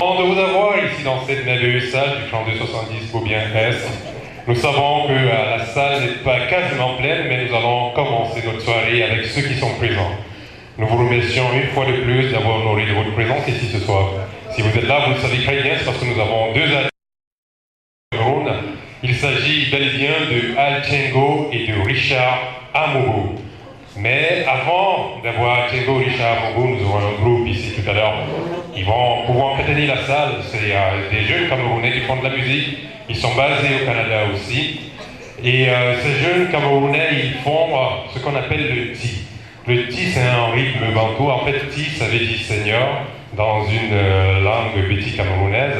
Avant de vous avoir ici dans cette merveilleuse salle du 3270 Beaubien-Est, nous savons que la salle n'est pas quasiment pleine, mais nous allons commencer notre soirée avec ceux qui sont présents. Nous vous remercions une fois de plus d'avoir honoré de votre présence ici ce soir. Si vous êtes là, vous le savez très bien, c'est parce que nous avons deux artistes. Il s'agit bel et bien de Al Tchengo et de Richard Amougou. Mais avant d'avoir Tchengo et Richard Amougou, nous aurons un groupe ici tout à l'heure. Ils vont pouvoir entertainer la salle. C'est des jeunes Camerounais qui font de la musique. Ils sont basés au Canada aussi. Et ces jeunes Camerounais, ils font ce qu'on appelle le ti. Le ti, c'est un rythme bantou. En fait, ti, ça veut dire Seigneur dans une langue béti camerounaise.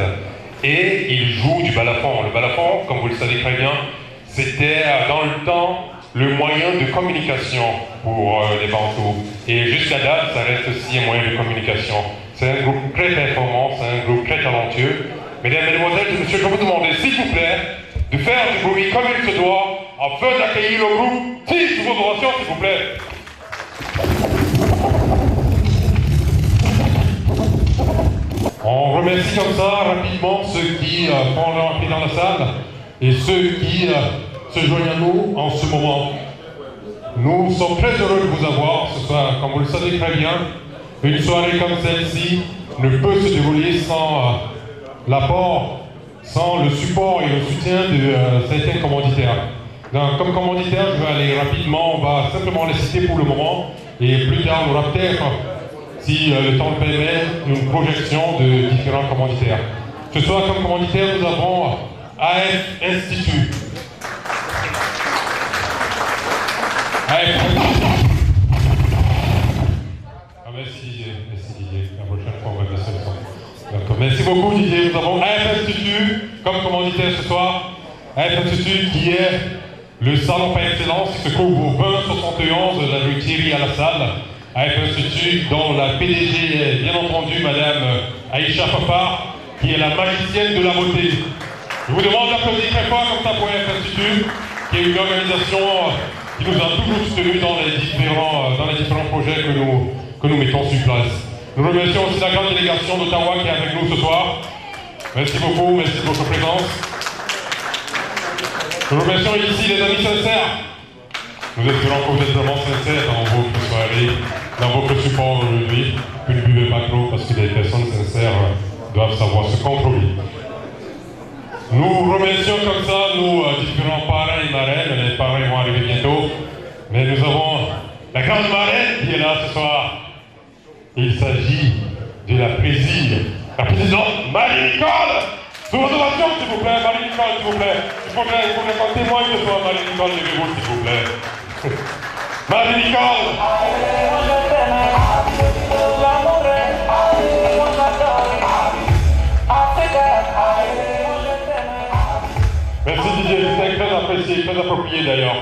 Et ils jouent du balafon. Le balafon, comme vous le savez très bien, c'était dans le temps le moyen de communication pour les Bantous. Et jusqu'à date, ça reste aussi un moyen de communication. C'est un groupe très performant, c'est un groupe très talentueux. Mesdames, Mesdemoiselles et Messieurs, je vais vous demander, s'il vous plaît, de faire du bruit comme il se doit, afin d'accueillir le groupe Ti sous vos orations, s'il vous plaît. On remercie comme ça rapidement ceux qui font leur entrée dans la salle et ceux qui se joignent à nous en ce moment. Nous sommes très heureux de vous avoir ce soir. Comme vous le savez très bien, une soirée comme celle-ci ne peut se dérouler sans l'apport, sans le support et le soutien de certains commanditaires. Donc, comme commanditaire, je vais aller rapidement, on va simplement les citer pour le moment et plus tard on aura peut-être, si le temps le permet, une projection de différents commanditaires. Ce soir, comme commanditaire, nous avons AF Institut. Merci Didier. La prochaine fois, on va baisser le son. D'accord. Merci beaucoup Didier. Nous avons AF Institut comme commanditaire ce soir. AF Institut qui est le salon par excellence qui se trouve au 2071 de la rue Thierry à la salle. AF Institut dont la PDG est bien entendu Madame Aïcha Papa, qui est la magicienne de la beauté. Je vous demande d'applaudir très fort comme ça pour AF Institut, qui est une organisation qui nous a toujours soutenus dans les différents projets que nous mettons sur place. Nous remercions aussi la grande délégation d'Ottawa qui est avec nous ce soir. Merci beaucoup, merci pour votre présence. Nous remercions ici les amis sincères. Nous espérons que vous êtes vraiment sincères dans votre soirée, dans votre support aujourd'hui. Que ne buvez pas trop parce que les personnes sincères doivent savoir se contrôler. Nous remercions comme ça nos différents parrains et marraines. Les parrains vont arriver bientôt. Mais nous avons la grande marraine qui est là ce soir. Il s'agit de la présidente Marie-Nicole. Sous vos ovations, s'il vous plaît, Marie-Nicole, s'il vous plaît. Il faut qu'on témoigne de toi, Marie-Nicole, levez-vous, s'il vous plaît. Marie-Nicole. Merci Didier, c'était très apprécié, très approprié d'ailleurs.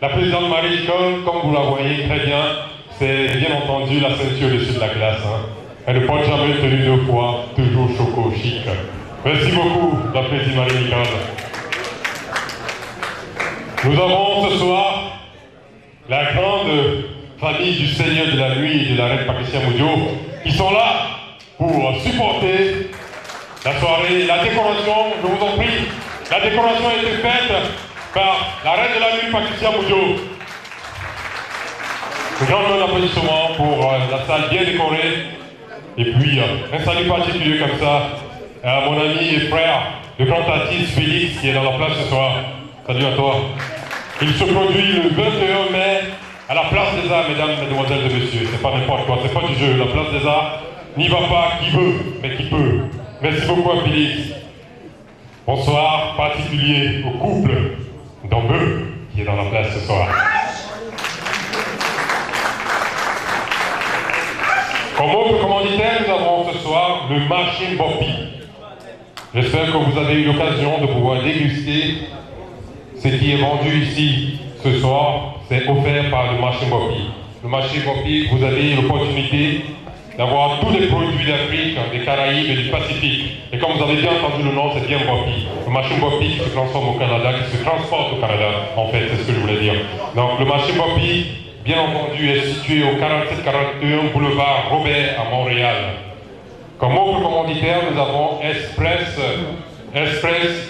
La présidente Marie-Nicole, comme vous la voyez très bien, c'est bien entendu la ceinture dessus de la glace. Elle ne porte jamais tenue deux fois, toujours choco chic. Merci beaucoup, la présidente Marie-Nicole. Nous avons ce soir la grande famille du Seigneur de la Nuit et de la Reine Patricia Moudio qui sont là pour supporter la soirée, la décoration, je vous en prie. La décoration a été faite par la Reine de la Nuit Patricia Moudio. Un grand applaudissement pour la salle bien décorée. Et puis, un salut particulier comme ça à mon ami et frère, le grand artiste Félix qui est dans la place ce soir. Salut à toi. Il se produit le 21 mai à la place des Arts, mesdames, mesdemoiselles et messieurs. C'est pas n'importe quoi, c'est pas du jeu. La place des Arts n'y va pas qui veut, mais qui peut. Merci beaucoup à Félix. Bonsoir particulier au couple d'Ambeu qui est dans la place ce soir. Comme autre commanditaire, nous avons ce soir le marché Bopi. J'espère que vous avez eu l'occasion de pouvoir déguster ce qui est vendu ici ce soir. C'est offert par le marché Bopi. Le marché Bopi, vous avez l'opportunité d'avoir tous les produits d'Afrique, des Caraïbes et du Pacifique. Et comme vous avez bien entendu le nom, c'est bien Bopi. Le marché Bopi qui se transforme au Canada, qui se transporte au Canada, en fait, c'est ce que je voulais dire. Donc le marché Bopi, bien entendu, est situé au 4741 boulevard Robert à Montréal. Comme autre commanditaire, nous avons Express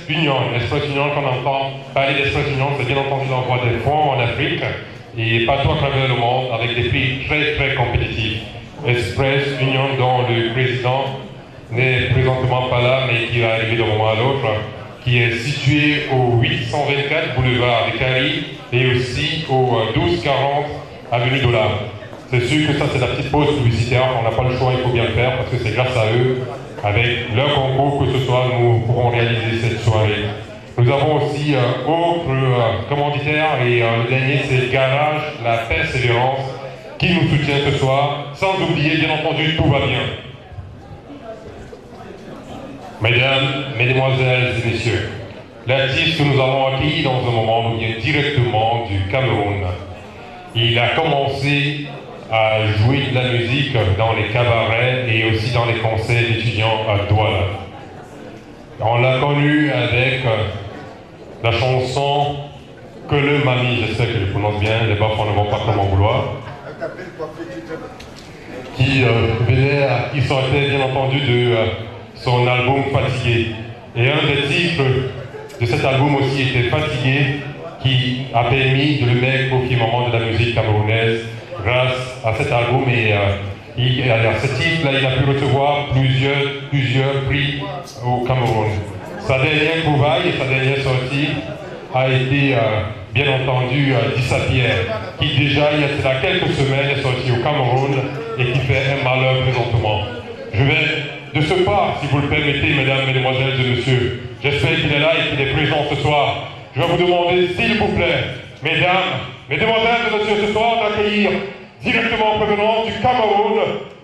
Union. Express Union, qu'on entend parler d'Express Union, c'est bien entendu l'envoi des fonds en Afrique et partout à travers le monde avec des prix très très compétitifs. Express Union, dont le président n'est présentement pas là, mais qui va arriver d'un moment à l'autre, qui est situé au 824 boulevard des Caries et aussi au 1240 avenue Dollard. C'est sûr que ça, c'est la petite pause publicitaire. On n'a pas le choix, il faut bien le faire parce que c'est grâce à eux, avec leur concours que ce soir, nous pourrons réaliser cette soirée. Nous avons aussi autre commanditaire et le dernier, c'est Garage La Persévérance qui nous soutient ce soir. Sans oublier, bien entendu, Tout va bien. Mesdames, Mesdemoiselles et Messieurs, l'artiste que nous avons accueilli dans un moment nous vient directement du Cameroun. Il a commencé à jouer de la musique dans les cabarets et aussi dans les conseils d'étudiants à Douala. On l'a connu avec la chanson Que le Mami, j'espère que je prononce bien, les bafons ne vont pas comme en vouloir, qui sortait bien entendu de son album Fatigué. Et un des titres de cet album aussi était Fatigué, qui a permis de le mettre au firmament de la musique camerounaise grâce à cet album. Et à ce titre-là, il a pu recevoir plusieurs prix au Cameroun. Sa dernière trouvaille et sa dernière sortie a été, bien entendu, Dissa Pierre, qui déjà, il y a cela quelques semaines, est sorti au Cameroun et qui fait un malheur présentement. Je vais, de ce pas, si vous le permettez, mesdames, mesdemoiselles et messieurs, j'espère qu'il est là et qu'il est présent ce soir. Je vais vous demander, s'il vous plaît, mesdames, mesdemoiselles et messieurs, ce soir, d'accueillir directement en provenance du Cameroun,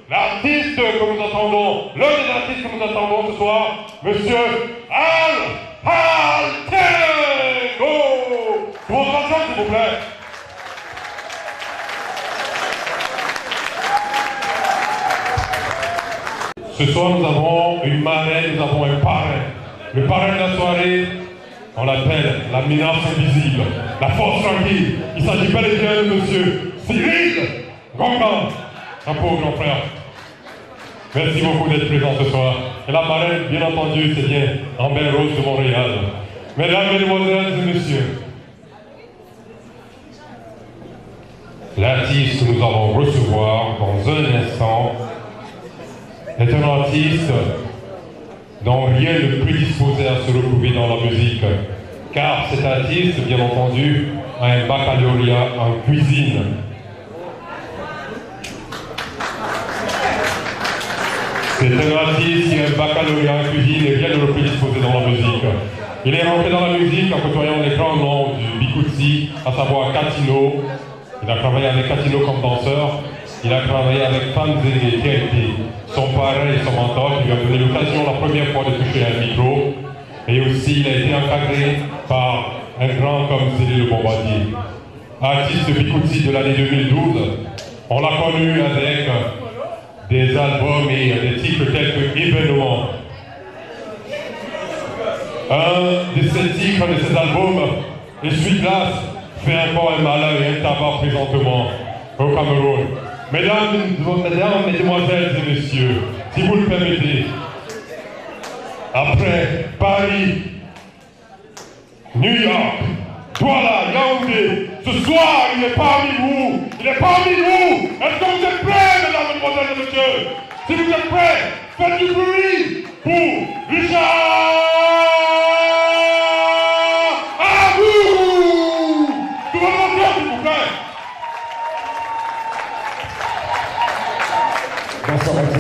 l'artiste que nous attendons, l'un des artistes que nous attendons ce soir, monsieur Al Tengo. Pour votre attention, s'il vous plaît. Ce soir, nous avons une marraine, nous avons un parrain. Le parrain de la soirée, on l'appelle la menace invisible, la force tranquille. Il s'agit bel et bien de monsieur Cyril Gongan, un pauvre grand frère. Merci beaucoup d'être présent ce soir. Et la marraine, bien entendu, c'est bien Amber Rose de Montréal. Mesdames, Mesdemoiselles et Messieurs, l'artiste que nous allons recevoir dans un instant est un artiste dont rien ne prédisposait à se retrouver dans la musique, car cet artiste, bien entendu, a un baccalauréat en cuisine. C'est un artiste qui a un baccalauréat en cuisine et rien ne le prédisposait dans la musique. Il est rentré dans la musique en côtoyant les grands noms du Bikutsi, à savoir Katino. Il a travaillé avec Katino comme danseur. Il a travaillé avec Fanzé, qui a été son parrain et son mentor, qui lui a donné l'occasion la première fois de toucher un micro. Et aussi, il a été encadré par un grand comme Cyril Le Bombardier. Artiste Bikutsi de l'année 2012, on l'a connu avec des albums et des titres tels que Événement. Un de ces titres, de ces albums, Essuie-glace, fait encore un malheur et un tabac présentement au Cameroun. Mesdames, mesdemoiselles et messieurs, si vous le permettez, après Paris, New York, Douala, Yaoundé, ce soir il est parmi vous, il est parmi nous. Est-ce que vous êtes prêts, mesdames, mesdemoiselles et messieurs? Si vous êtes prêts, faites du bruit pour Richard Amou. Tout le monde, s'il vous plaît. Bonsoir à tous.